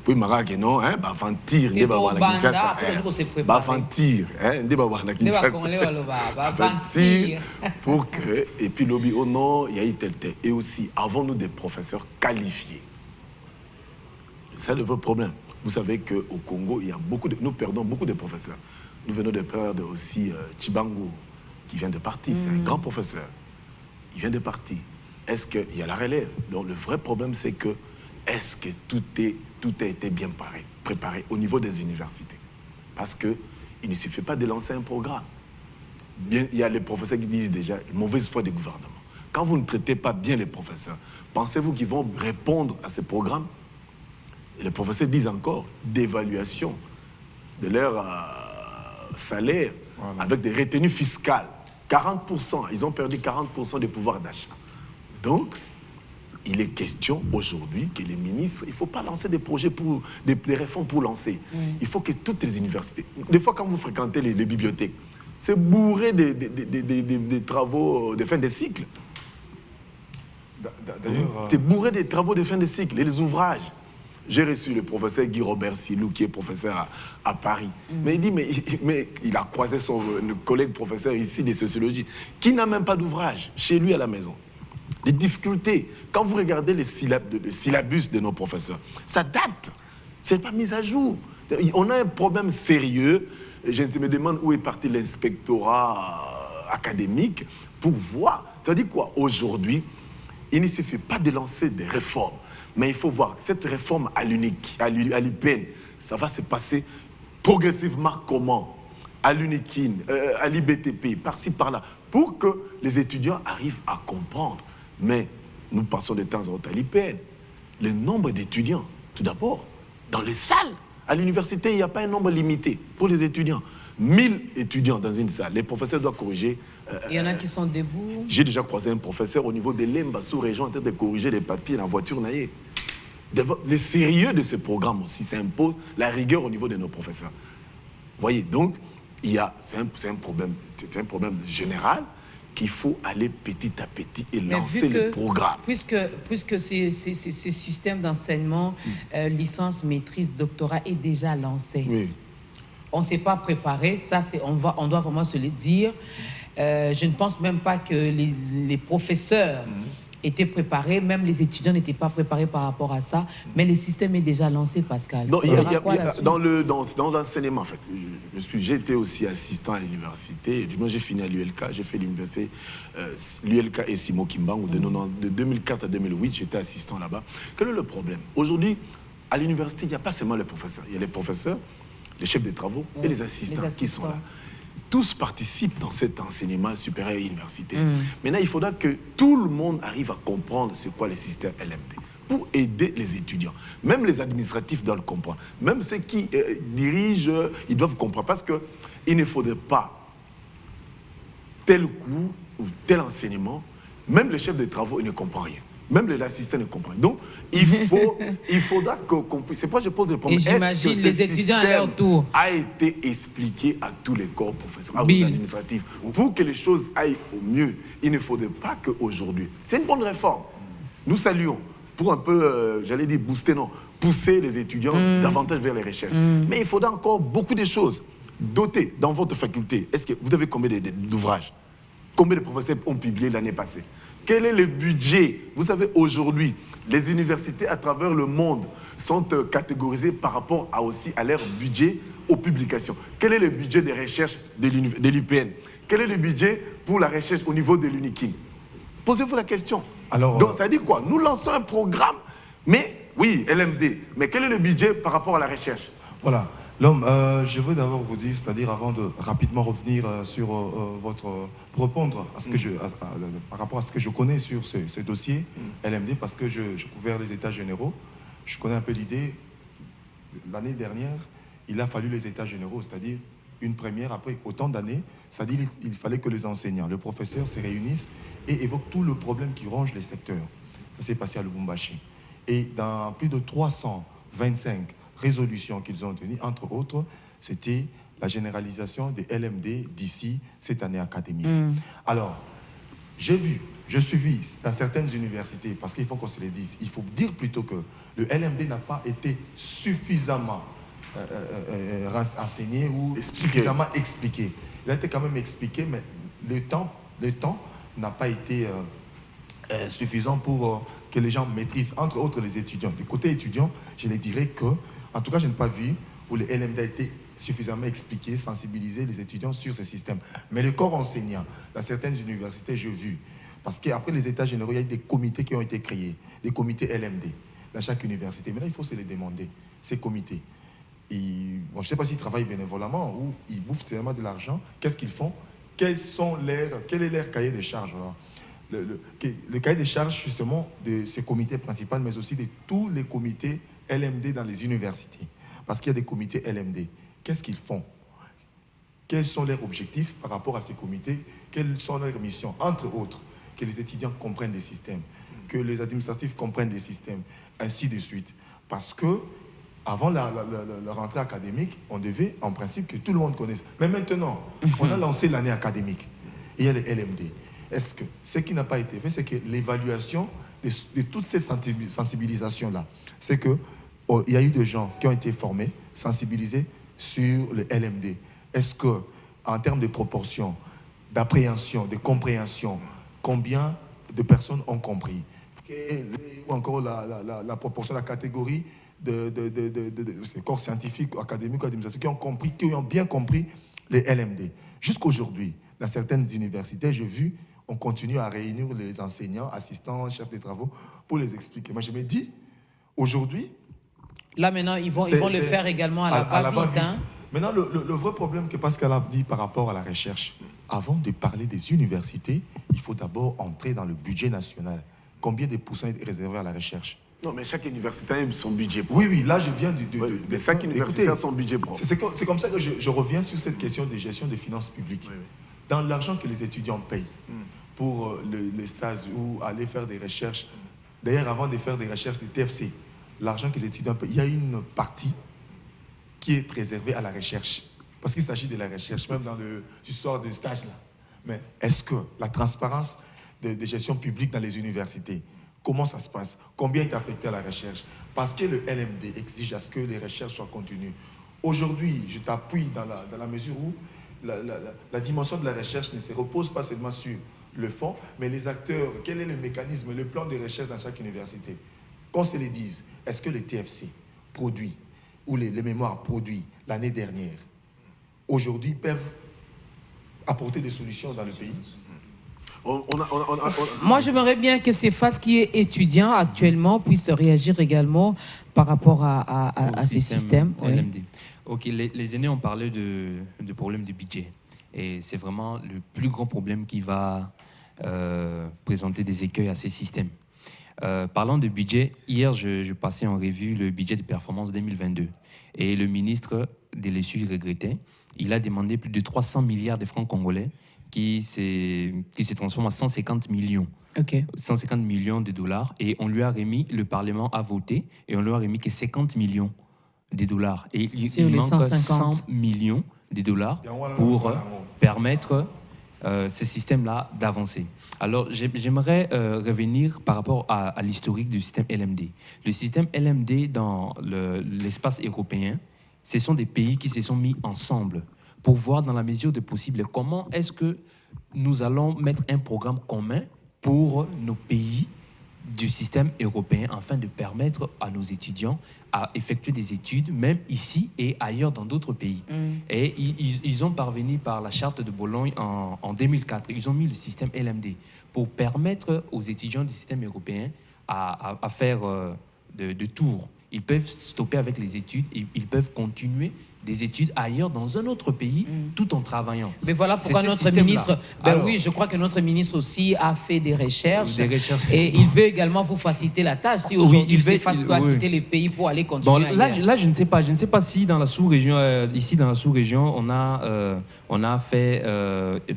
Speaker 7: Puis, il non, hein, va aventir, il va avoir la Kinshasa. Va aventir, hein, il va avoir la Kinshasa. Pour que, et puis, lobby, oh non, il y a eu tel. Et aussi, avons-nous des professeurs qualifiés? C'est le vrai problème. Vous savez qu'au Congo, il y a nous perdons beaucoup de professeurs. Nous venons de perdre aussi Chibango, qui vient de partir. C'est un grand professeur. Il vient de partir. Est-ce qu'il y a la relève? Donc le vrai problème, c'est que est-ce que tout a été bien préparé au niveau des universités? Parce qu'il ne suffit pas de lancer un programme. Bien, il y a les professeurs qui disent déjà mauvaise foi des gouvernements. Quand vous ne traitez pas bien les professeurs, pensez-vous qu'ils vont répondre à ces programmes? Et les professeurs disent encore d'évaluation de leur salaire avec des retenues fiscales. 40%, ils ont perdu 40% de pouvoir d'achat. Donc, il est question aujourd'hui que les ministres, il ne faut pas lancer des projets pour des réformes pour lancer. Il faut que toutes les universités, des fois quand vous fréquentez les bibliothèques, c'est bourré des travaux de fin de cycle. C'est bourré des travaux de fin de cycle et les ouvrages. J'ai reçu le professeur Guy Robert Silou, qui est professeur à Paris. Mais il dit, mais il a croisé son collègue professeur ici de sociologie, qui n'a même pas d'ouvrage chez lui à la maison. Les difficultés, quand vous regardez le syllabus de nos professeurs, ça date, c'est pas mis à jour. On a un problème sérieux. Je me demande où est parti l'inspectorat académique pour voir. Ça dit quoi? Aujourd'hui, il ne suffit pas de lancer des réformes. Mais il faut voir, cette réforme à l'UPN, ça va se passer progressivement comment? À l'UNIKIN, à l'IBTP, par-ci, par-là, pour que les étudiants arrivent à comprendre. Mais nous passons de temps en temps à l'IPN. Le nombre d'étudiants, tout d'abord, dans les salles, à l'université, il n'y a pas un nombre limité pour les étudiants. 1000 étudiants dans une salle, les professeurs doivent corriger.
Speaker 1: Il y en a qui sont debout.
Speaker 7: J'ai déjà croisé un professeur au niveau de l'Emba, sous-région, en train de corriger les papiers dans la voiture naïe. Le sérieux de ce programme aussi, ça impose la rigueur au niveau de nos professeurs. Vous voyez, donc, c'est un problème général qu'il faut aller petit à petit et lancer le programme.
Speaker 1: Puisque ces systèmes d'enseignement, licence, maîtrise, doctorat est déjà lancé.
Speaker 7: Oui.
Speaker 1: On ne s'est pas préparé, ça on doit vraiment se le dire. Je ne pense même pas que les professeurs étaient préparés, même les étudiants n'étaient pas préparés par rapport à ça, mais le système est déjà lancé, Pascal.
Speaker 7: Dans l'enseignement, en fait, j'ai été aussi assistant à l'université, du moins j'ai fini à l'ULK, j'ai fait l'université, l'ULK et Simo Kimbangu, de 2004 à 2008, j'étais assistant là-bas. Quel est le problème? Aujourd'hui, à l'université, il n'y a pas seulement les professeurs, il y a les professeurs, les chefs de travaux et les assistants qui sont là. Tous participent dans cet enseignement supérieur et universitaire. Maintenant, il faudra que tout le monde arrive à comprendre c'est quoi le système LMD pour aider les étudiants. Même les administratifs doivent le comprendre. Même ceux qui dirigent, ils doivent comprendre. Parce qu'il ne faudrait pas tel cours ou tel enseignement, même le chef de travaux il ne comprend rien. Même l'assistant ne comprend. Donc, il faudra qu'on puisse... C'est pourquoi je pose le problème.
Speaker 1: Et j'imagine les étudiants à leur tour.
Speaker 7: A été expliqué à tous les corps professionnels, aux administratifs, pour que les choses aillent au mieux. Il ne faudrait pas qu'aujourd'hui... C'est une bonne réforme. Nous saluons pour un peu, j'allais dire booster, non, pousser les étudiants davantage vers les recherches. Mais il faudra encore beaucoup de choses. Doter dans votre faculté. Est-ce que vous avez combien d'ouvrages? Combien de professeurs ont publié l'année passée? Quel est le budget? Vous savez, aujourd'hui, les universités à travers le monde sont catégorisées par rapport à leur budget aux publications. Quel est le budget des recherches de l'UPN? Quel est le budget pour la recherche au niveau de l'UNIKIN? Posez-vous la question. Alors, donc, ça dit quoi? Nous lançons un programme, mais, oui, LMD, mais quel est le budget par rapport à la recherche?
Speaker 2: Voilà. L'homme, je veux d'abord vous dire, c'est-à-dire avant de rapidement revenir sur pour répondre à ce que par rapport à ce que je connais sur ce dossier LMD, parce que je couvre les états généraux, je connais un peu l'idée. L'année dernière, il a fallu les états généraux, c'est-à-dire une première après autant d'années. C'est-à-dire qu'il fallait que les enseignants, le professeur se réunissent et évoquent tout le problème qui ronge les secteurs. Ça s'est passé à Lubumbashi. Et dans plus de 325 résolutions qu'ils ont obtenues, entre autres, c'était la généralisation des LMD d'ici cette année académique. Alors, j'ai suivi dans certaines universités, parce qu'il faut qu'on se le dise, il faut dire plutôt que le LMD n'a pas été suffisamment enseigné ou suffisamment expliqué. Il a été quand même expliqué, mais le temps n'a pas été suffisant pour que les gens maîtrisent, entre autres les étudiants. Du côté étudiant, je les dirais que, en tout cas, je n'ai pas vu où le LMD a été suffisamment expliqué, sensibiliser les étudiants sur ce système. Mais le corps enseignant, dans certaines universités, j'ai vu, parce qu'après les états généraux, il y a eu des comités qui ont été créés, des comités LMD dans chaque université. Maintenant, il faut se les demander, ces comités. Bon, je ne sais pas s'ils travaillent bénévolement ou ils bouffent tellement de l'argent. Qu'est-ce qu'ils font? Quel est leur cahier de charges là? Le cahier de charges, justement, de ces comités principaux, mais aussi de tous les comités LMD dans les universités. Parce qu'il y a des comités LMD. Qu'est-ce qu'ils font? Quels sont leurs objectifs par rapport à ces comités? Quelles sont leurs missions? Entre autres, que les étudiants comprennent les systèmes, que les administratifs comprennent les systèmes, ainsi de suite. Parce que avant la rentrée académique, on devait, en principe, que tout le monde connaisse. Mais maintenant, on a lancé l'année académique. Et il y a les LMD. Est-ce que ce qui n'a pas été fait, c'est que l'évaluation de toutes ces sensibilisations-là, c'est qu'il y a eu des gens qui ont été formés, sensibilisés sur le LMD. Est-ce que, en termes de proportion, d'appréhension, de compréhension, combien de personnes ont compris? Ou encore la proportion, la catégorie de corps scientifiques, académiques, administratifs qui ont bien compris les LMD. Jusqu'aujourd'hui, dans certaines universités, j'ai vu, on continue à réunir les enseignants, assistants, chefs de travaux pour les expliquer. Moi, je me dis, aujourd'hui...
Speaker 1: Là, maintenant, ils vont le faire également à la va-vite. Hein?
Speaker 2: Maintenant, le vrai problème que Pascal a dit par rapport à la recherche, avant de parler des universités, il faut d'abord entrer dans le budget national. Combien de pourcents est réservé à la recherche?
Speaker 7: Non, mais chaque université a son budget propre.
Speaker 2: Oui, oui, là, je viens de
Speaker 7: chaque université a son budget propre.
Speaker 2: C'est comme ça que je reviens sur cette question de gestion des finances publiques. Oui, oui. Dans l'argent que les étudiants payent pour les stages ou aller faire des recherches, d'ailleurs, avant de faire des recherches de TFC, l'argent que les étudiants payent, il y a une partie qui est réservée à la recherche. Parce qu'il s'agit de la recherche, même dans l'histoire de stage là. Mais est-ce que la transparence de gestion publique dans les universités, comment ça se passe? Combien est affecté à la recherche? Parce que le LMD exige à ce que les recherches soient continues. Aujourd'hui, je t'appuie dans la mesure où la dimension de la recherche ne se repose pas seulement sur le fond, mais les acteurs, quel est le mécanisme, le plan de recherche dans chaque université? Qu'on se les dise, est-ce que les TFC produits ou les mémoires produits l'année dernière, aujourd'hui, peuvent apporter des solutions dans le pays?
Speaker 1: Moi, j'aimerais bien que CEFAS, qui est étudiant actuellement, puisse réagir également par rapport à ces systèmes.
Speaker 8: LMD. Oui. Ok, les aînés ont parlé de problème de budget. Et c'est vraiment le plus grand problème qui va présenter des écueils à ces systèmes. Parlant de budget, hier, je passais en revue le budget de performance 2022. Et le ministre Delessus regrettait. Il a demandé plus de 300 milliards de francs congolais qui se transforme en 150 millions.
Speaker 1: Okay.
Speaker 8: 150 millions de dollars. Et on lui a remis, le Parlement a voté, et on lui a remis que 50 millions de dollars. Et il manque 100 millions de dollars pour permettre ce système-là d'avancer. Alors, j'aimerais revenir par rapport à l'historique du système LMD. Le système LMD dans l'espace européen, ce sont des pays qui se sont mis ensemble pour voir dans la mesure de possible comment est-ce que nous allons mettre un programme commun pour nos pays du système européen afin de permettre à nos étudiants à effectuer des études, même ici et ailleurs dans d'autres pays. Et ils ont parvenu par la charte de Bologne en 2004. Ils ont mis le système LMD pour permettre aux étudiants du système européen à faire de tours. Ils peuvent stopper avec les études et ils peuvent continuer des études ailleurs dans un autre pays tout en travaillant.
Speaker 1: Mais voilà pourquoi notre ministre, oui, je crois que notre ministre aussi a fait des recherches. Et il veut également vous faciliter la tâche si aujourd'hui il doit quitter le pays pour aller continuer ailleurs.
Speaker 8: Là, je ne sais pas si dans la sous-région, ici dans la sous-région, on a fait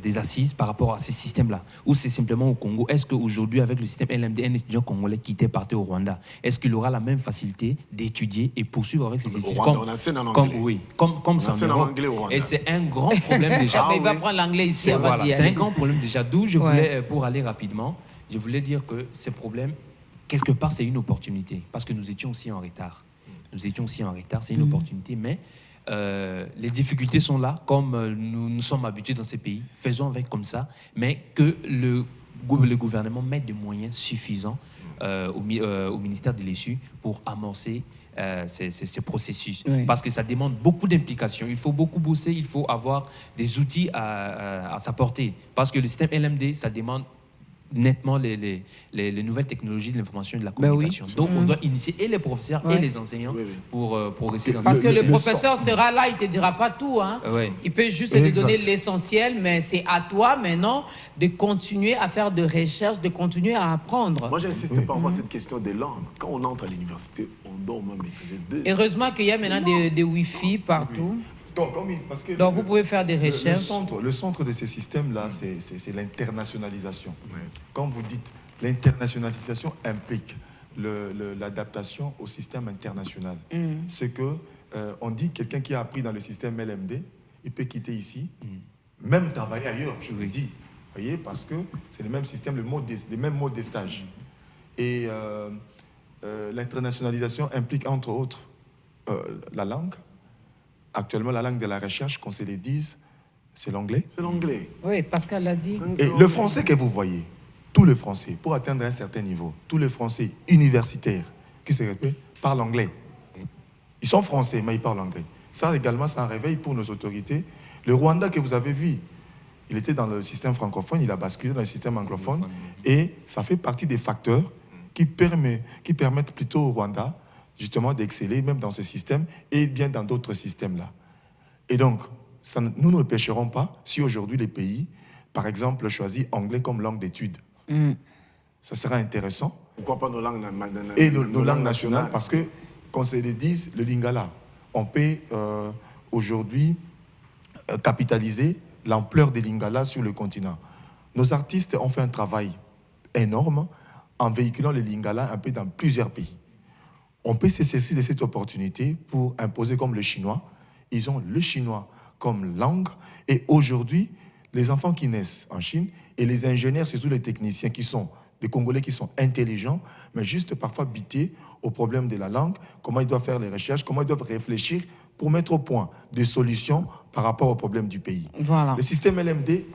Speaker 8: des assises par rapport à ces systèmes-là, ou c'est simplement au Congo. Est-ce qu'aujourd'hui, avec le système LMD, un étudiant congolais quitté partait au Rwanda, est-ce qu'il aura la même facilité d'étudier et poursuivre avec ses études comme ça en anglais au Rwanda. Et c'est un grand problème déjà.
Speaker 1: Il va prendre l'anglais ici avant d'y aller.
Speaker 8: C'est un grand problème déjà. D'où je voulais, pour aller rapidement, je voulais dire que ces problèmes, quelque part, c'est une opportunité. Parce que nous étions aussi en retard. C'est une opportunité, mais les difficultés sont là, comme nous sommes habitués dans ces pays. Faisons avec comme ça, mais que le gouvernement mette des moyens suffisants au ministère de l'Issue pour amorcer ces processus. Parce que ça demande beaucoup d'implications. Il faut beaucoup bosser, il faut avoir des outils à sa portée. Parce que le système LMD, ça demande nettement les nouvelles technologies de l'information et de la communication. Donc, on doit initier et les professeurs et les enseignants pour progresser dans
Speaker 1: Parce que le professeur sera là, il ne te dira pas tout. Hein. Il peut juste te donner l'essentiel, mais c'est à toi maintenant de continuer à faire de recherches, de continuer à apprendre.
Speaker 7: Moi, j'insiste par rapport à cette question des langues. Quand on entre à l'université, on doit au moins maîtriser 2.
Speaker 1: Heureusement qu'il y a maintenant des Wi-Fi partout. Donc, vous pouvez faire des recherches.
Speaker 2: Le centre de ces systèmes-là, c'est l'internationalisation. Quand vous dites l'internationalisation implique l'adaptation au système international. C'est que on dit quelqu'un qui a appris dans le système LMD, il peut quitter ici, même travailler ailleurs, je vous dis. Vous voyez, parce que c'est le même système, les mêmes modes de stage. Et l'internationalisation implique entre autres la langue. Actuellement, la langue de la recherche, qu'on se le dise, c'est l'anglais.
Speaker 7: C'est l'anglais.
Speaker 1: Oui, Pascal l'a dit.
Speaker 2: Et le français que vous voyez, tous les Français, pour atteindre un certain niveau, tous les Français universitaires qui se répètent, parlent anglais. Ils sont français, mais ils parlent anglais. Ça également, c'est un réveil pour nos autorités. Le Rwanda que vous avez vu, il était dans le système francophone, il a basculé dans le système anglophone. Et ça fait partie des facteurs qui permettent plutôt au Rwanda justement d'exceller même dans ce système et bien dans d'autres systèmes-là. Et donc, nous ne pêcherons pas si aujourd'hui les pays, par exemple, choisissent anglais comme langue d'étude. Ça sera intéressant.
Speaker 7: Pourquoi pas nos langues nationales?
Speaker 2: Et nos langues nationales, parce que, qu'on se le dise, le lingala, on peut aujourd'hui capitaliser l'ampleur des lingala sur le continent. Nos artistes ont fait un travail énorme en véhiculant le lingala un peu dans plusieurs pays. On peut se saisir de cette opportunité pour imposer comme le chinois. Ils ont le chinois comme langue. Et aujourd'hui, les enfants qui naissent en Chine et les ingénieurs, surtout les techniciens qui sont des Congolais qui sont intelligents, mais juste parfois bités au problème de la langue, comment ils doivent faire les recherches, comment ils doivent réfléchir pour mettre au point des solutions par rapport au problème du pays.
Speaker 1: Voilà.
Speaker 2: Le système LMD,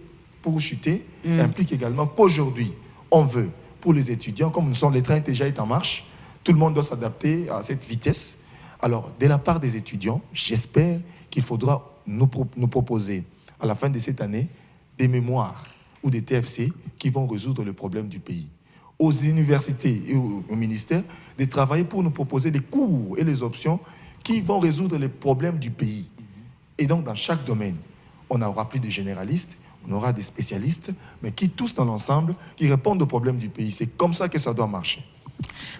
Speaker 2: pour chuter, implique également qu'aujourd'hui, on veut, pour les étudiants, comme nous sommes, les trains déjà est en marche, tout le monde doit s'adapter à cette vitesse. Alors, de la part des étudiants, j'espère qu'il faudra nous proposer, à la fin de cette année, des mémoires ou des TFC qui vont résoudre le problème du pays. Aux universités et au ministère, de travailler pour nous proposer des cours et les options qui vont résoudre les problèmes du pays. Et donc, dans chaque domaine, on aura plus de généralistes, on aura des spécialistes, mais qui tous dans l'ensemble, qui répondent aux problèmes du pays. C'est comme ça que ça doit marcher.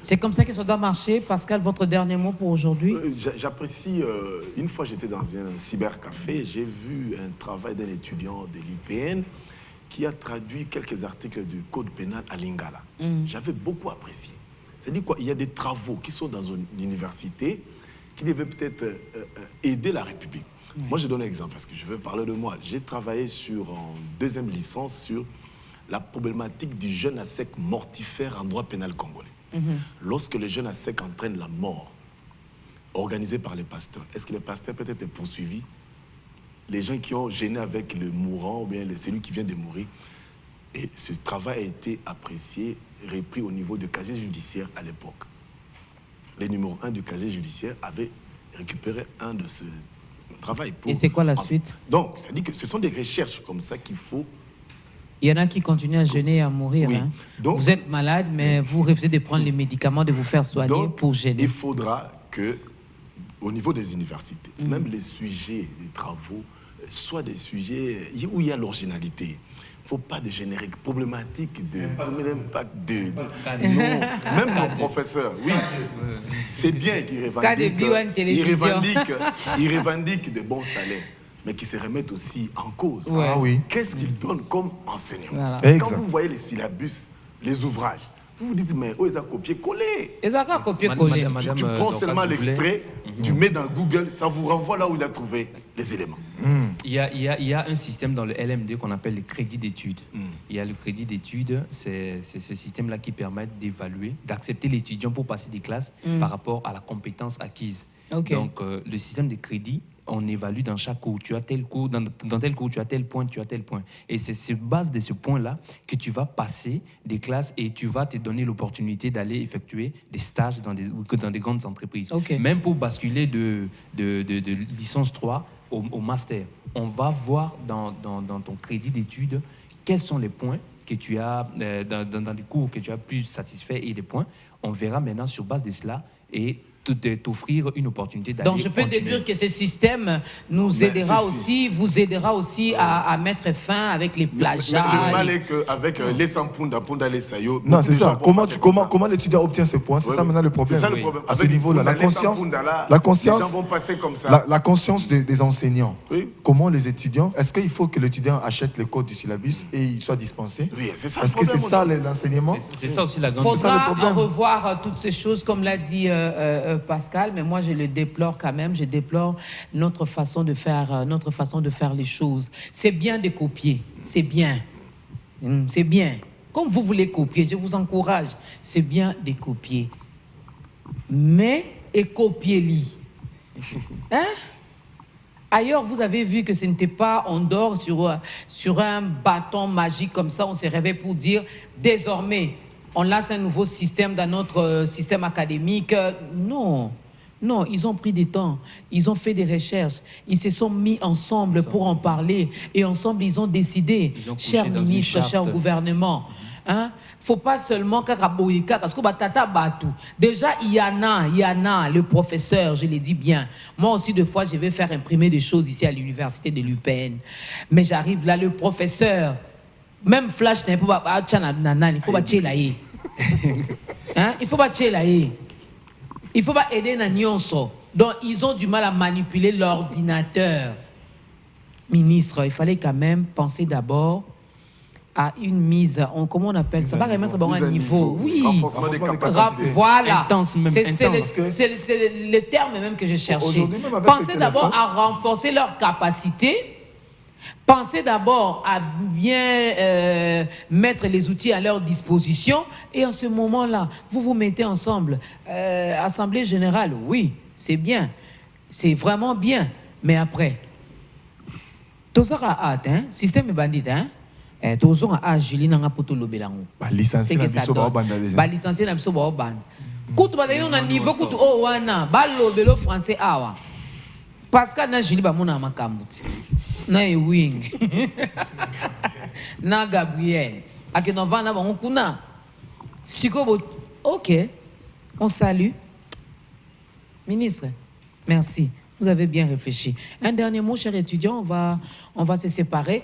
Speaker 1: C'est comme ça que ça doit marcher. Pascal, votre dernier mot pour aujourd'hui?
Speaker 7: J'apprécie, une fois j'étais dans un cybercafé, j'ai vu un travail d'un étudiant de l'IPN qui a traduit quelques articles du code pénal à lingala. J'avais beaucoup apprécié. C'est-à-dire quoi? Il y a des travaux qui sont dans une université qui devaient peut-être aider la République. Moi, je donne un exemple parce que je veux parler de moi. J'ai travaillé en deuxième licence sur la problématique du jeûne à sec mortifère en droit pénal congolais. Lorsque le jeûne à sec entraîne la mort, organisée par les pasteurs, est-ce que les pasteurs peuvent être poursuivis? Les gens qui ont gêné avec le mourant ou bien celui qui vient de mourir. Et ce travail a été apprécié, repris au niveau du casier judiciaire à l'époque. Les numéros 1 du casier judiciaire avaient récupéré un de ce travail.
Speaker 1: Et c'est quoi la suite?
Speaker 7: Donc, ça dit que ce sont des recherches comme ça qu'il faut.
Speaker 1: Il y en a qui continuent à gêner et à mourir.
Speaker 7: Oui.
Speaker 1: Hein.
Speaker 7: Donc,
Speaker 1: vous êtes malade, mais vous refusez de prendre les médicaments, de vous faire soigner pour gêner.
Speaker 7: Il faudra que au niveau des universités, même les sujets, les travaux, soit des sujets où il y a l'originalité. Il ne faut pas de générique problématique, l'impact de non, même nos professeurs, oui, c'est bien qu'ils revendiquent de bons salaires, mais qu'ils se remettent aussi en cause.
Speaker 1: Ouais. Ah oui.
Speaker 7: Qu'est-ce qu'ils donnent comme enseignement?
Speaker 1: Voilà.
Speaker 7: Quand vous voyez les syllabus, les ouvrages, vous vous dites, mais ils ont copié-collé.
Speaker 1: Ils ont copié-collé.
Speaker 7: Tu prends seulement l'extrait, tu mets dans Google, ça vous renvoie là où il a trouvé les éléments.
Speaker 8: Il y a un système dans le LMD qu'on appelle le crédit d'études. Il y a le crédit d'études, c'est ce système-là qui permet d'évaluer, d'accepter l'étudiant pour passer des classes par rapport à la compétence acquise. Okay. Donc, le système de crédit, on évalue dans chaque cours. Tu as tel cours, dans tel cours, tu as tel point, tu as tel point. Et c'est sur base de ce point-là que tu vas passer des classes et tu vas te donner l'opportunité d'aller effectuer des stages dans des grandes entreprises. Okay. Même pour basculer de licence 3 au master, on va voir dans ton crédit d'études quels sont les points que tu as dans les cours que tu as plus satisfaits et des points. On verra maintenant sur base de cela et t'offrir une opportunité d'aller.
Speaker 1: Donc je peux déduire que ce système vous aidera aussi à mettre fin avec les plagiats.
Speaker 7: Le mal est qu'avec les sampunda, les sayo.
Speaker 2: Non, c'est ça. Comment l'étudiant obtient ses points? C'est ça maintenant le problème.
Speaker 7: C'est ça le problème.
Speaker 2: À ce niveau-là, la conscience des enseignants. Oui. Comment les étudiants? Est-ce qu'il faut que l'étudiant achète les codes du syllabus et il soit dispensé?
Speaker 7: Oui, c'est ça.
Speaker 2: Est-ce que c'est ça l'enseignement?
Speaker 8: C'est ça aussi la grande.
Speaker 1: Il faudra revoir toutes ces choses, comme l'a dit Pascal, mais moi je le déplore quand même. Je déplore notre façon de faire les choses. C'est bien de copier, c'est bien, c'est bien. Comme vous voulez copier, je vous encourage. C'est bien de copier, mais copiez-les. Hein? Ailleurs, vous avez vu que ce n'était pas on dort sur un bâton magique comme ça, on se réveille pour dire désormais on lance un nouveau système dans notre système académique. Non, ils ont pris du temps, ils ont fait des recherches, ils se sont mis ensemble pour en parler et ensemble ils ont décidé, chers ministres, chers gouvernements. Hein? Faut pas seulement kakaboïka parce que batata batou. Déjà il y en a le professeur, je l'ai dit bien. Moi aussi des fois je vais faire imprimer des choses ici à l'université de l'UPN. Mais j'arrive là, le professeur, même flash n'est pas il faut battre là. Hein? Il faut battre là. Il faut pas aider na nyonso. Donc ils ont du mal à manipuler l'ordinateur. Ministre, il fallait quand même penser d'abord à une mise, comment on appelle ça? Pas remettre un niveau. Oui. Voilà. C'est le terme même que je cherchais. Pensez d'abord à renforcer leurs capacités. Pensez d'abord à bien mettre les outils à leur disposition. Et en ce moment-là, vous vous mettez ensemble. Assemblée générale, oui, c'est bien. C'est vraiment bien. Mais après, tout ça a hâte, hein? Système est bandit, hein? Tozon a agili nanga poto lobelango.
Speaker 2: Licencié na biso ba obanda déjà.
Speaker 1: Ba licencié na biso ba obanda. Kutu ba dayo na niveau kutu o wana ba lobelo français awa. Pascal na jili ba mona makambuti. Na wing. Na Gabriel. Akenova na ba kuna. Siko bo. OK. On salue. Ministre, merci. Vous avez bien réfléchi. Un dernier mot, chers étudiants, on va se séparer.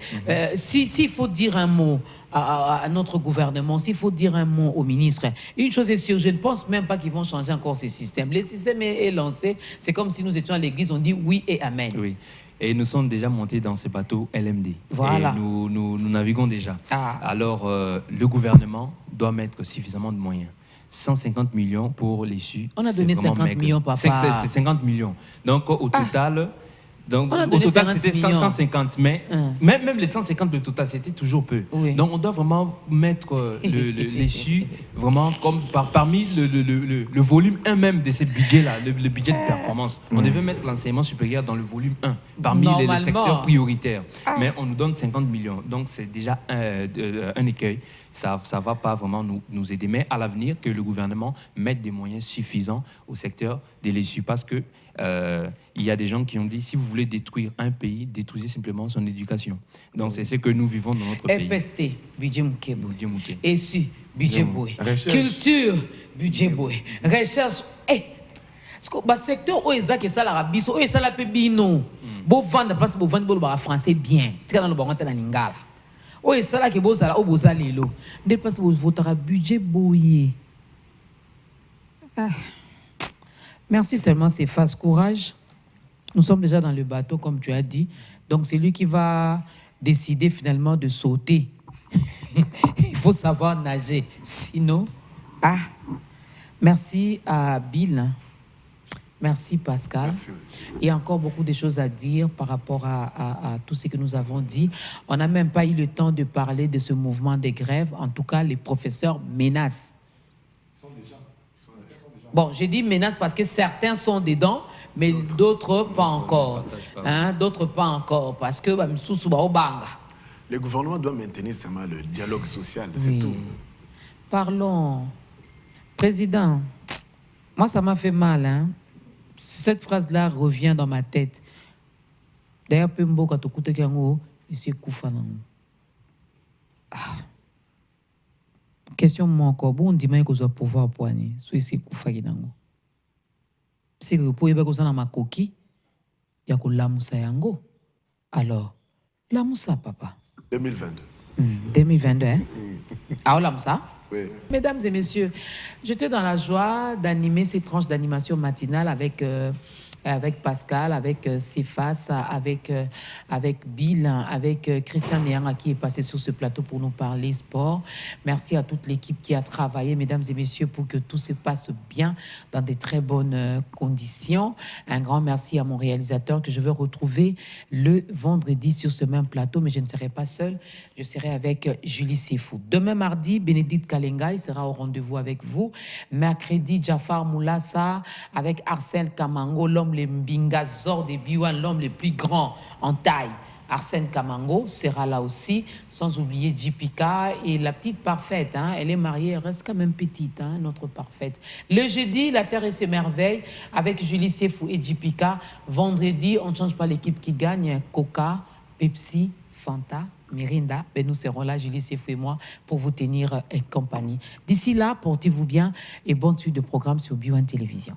Speaker 1: S'il faut dire un mot à notre gouvernement, s'il faut dire un mot au ministre, une chose est sûre, je ne pense même pas qu'ils vont changer encore ces systèmes. Le système est lancé, c'est comme si nous étions à l'église, on dit oui et amen.
Speaker 8: Oui. Et nous sommes déjà montés dans ce bateau LMD.
Speaker 1: Voilà.
Speaker 8: Et nous naviguons déjà. Alors, le gouvernement doit mettre suffisamment de moyens. 150 millions pour l'issue.
Speaker 1: On a donné 50 millions, papa.
Speaker 8: C'est 50 millions. Donc, au total, c'était 150. Mais même les 150 de total, c'était toujours peu. Oui. Donc, on doit vraiment mettre l'issue vraiment comme parmi le volume 1 même de ce budget-là, le budget de performance. On devait mettre l'enseignement supérieur dans le volume 1, parmi les secteurs prioritaires. Mais on nous donne 50 millions. Donc, c'est déjà un écueil. Ça ne va pas vraiment nous aider. Mais à l'avenir, que le gouvernement mette des moyens suffisants au secteur de l'issue. Parce que il y a des gens qui ont dit, si vous voulez détruire un pays, détruisez simplement son éducation. Donc c'est ce que nous vivons dans notre pays.
Speaker 1: EPST, budget Mukebo. ESU, budget Boy. Culture, budget Boy. Recherche, Le secteur où est-ce que ça la rabiso, où est-ce que ça la peut bino. Bon vendre parce que bon vendre bon français bien. Tu quand le bon rentrer dans lingala. Où est-ce que ça que bon ça au beau ça lelo. Dès parce que votre budget boyé. Merci seulement, c'est face courage. Nous sommes déjà dans le bateau, comme tu as dit. Donc, c'est lui qui va décider finalement de sauter. Il faut savoir nager. Sinon, merci à Bill. Merci Pascal.
Speaker 7: Merci aussi.
Speaker 1: Il y a encore beaucoup de choses à dire par rapport à tout ce que nous avons dit. On n'a même pas eu le temps de parler de ce mouvement de grève. En tout cas, les professeurs menacent. Bon, j'ai dit menace parce que certains sont dedans, mais d'autres pas encore. Hein, d'autres pas encore, parce que
Speaker 7: le gouvernement doit maintenir seulement le dialogue social, c'est tout.
Speaker 1: Parlons. Président, moi ça m'a fait mal. Hein. Cette phrase-là revient dans ma tête. D'ailleurs, Pembo, quand tu écoutes Kango, il s'est couffé. Question moi encore, bon, on dit que vous avez pouvoir poigner, soit c'est Koufa Ginango. C'est que vous pouvez pas ma coquille, il y a que l'amoussa yango. Alors, l'amoussa, papa.
Speaker 7: 2022.
Speaker 1: 2022, hein? Ah, l'amoussa?
Speaker 7: Oui.
Speaker 1: Mesdames et messieurs, j'étais dans la joie d'animer cette tranche d'animation matinale avec Pascal, avec Cephas, avec Bill, avec Christian Néanga qui est passé sur ce plateau pour nous parler sport. Merci à toute l'équipe qui a travaillé, mesdames et messieurs, pour que tout se passe bien dans de très bonnes conditions. Un grand merci à mon réalisateur que je veux retrouver le vendredi sur ce même plateau, mais je ne serai pas seule, je serai avec Julie Sefou. Demain mardi, Bénédicte Kalengai sera au rendez-vous avec vous. Mercredi, Jafar Moulassa avec Arsène Kamango, l'homme les Mbinga Zor de Biwan, l'homme le plus grand en taille. Arsène Kamango sera là aussi, sans oublier Jipika et la petite parfaite. Hein, elle est mariée, elle reste quand même petite, hein, notre parfaite. Le jeudi, La Terre et ses merveilles avec Julie Sefou et Jipika. Vendredi, on ne change pas l'équipe qui gagne. Coca, Pepsi, Fanta, Mirinda. Ben, nous serons là, Julie Sefou et moi, pour vous tenir compagnie. D'ici là, portez-vous bien et bonne suite de programme sur Biwan Télévision.